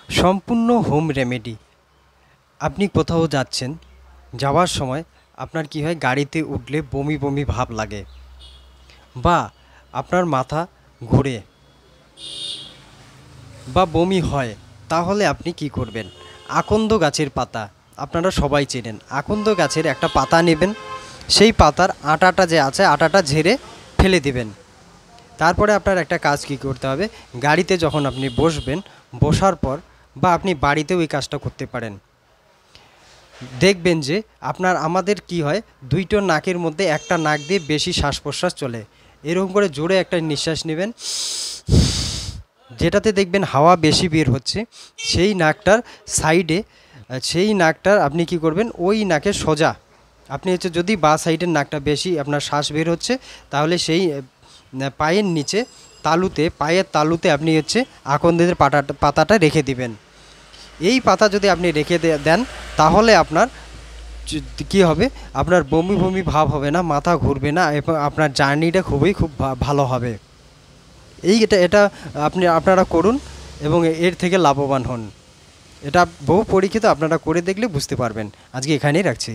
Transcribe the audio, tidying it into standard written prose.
সম্পূর্ণ home remedy. আপনি কোথাও যাচ্ছেন, যাওয়ার সময় আপনার কি হয়, গাড়িতে উঠলে বমি বমি ভাব লাগে বা আপনার মাথা ঘুরে বা বমি হয়, তাহলে আপনি কি করবেন? আকন্দ গাছের পাতা, আপনারা সবাই চেনেন। আকন্দ গাছের একটা পাতা নেবেন, সেই পাতার আটাটা যে আছে আটাটা ঝেড়ে ফেলে দিবেন। তারপরে আপনার একটা কাজ কি করতে হবে, গাড়িতে যখন আপনি বসবেন, বসার পর বা আপনি বাড়িতেও এই কাজটা করতে পারেন। দেখবেন যে আমাদের কি হয়, দুইটো নাকের মধ্যে একটা নাক দিয়ে বেশি শ্বাস প্রশ্বাস চলে। এরকম করে জোরে একটা নিঃশ্বাস নেবেন, যেটাতে দেখবেন হাওয়া বেশি বের হচ্ছে। সেই নাকটার সাইডে, সেই নাকটার আপনি কি করবেন, ওই নাকের সোজা আপনি যদি বা সাইডের নাকটা বেশি আপনার শ্বাস বের হচ্ছে, তাহলে সেই পায়ের নিচে পায়ের তালুতে আপনি আকন্দের পাতাটা রেখে দিবেন। এই পাতা যদি আপনি রেখে দেন, তাহলে আপনার কি হবে, আপনার বমি বমি ভাব হবে না, মাথা ঘুরবে না, এবং আপনার জার্নিটা খুব ভালো হবে। এটা এটা আপনারা করুন এবং এর থেকে লাভবান হন। এটা বহু পরীক্ষিত, আপনারা করে দেখলে বুঝতে পারবেন। আজকে এখানেই রাখছি।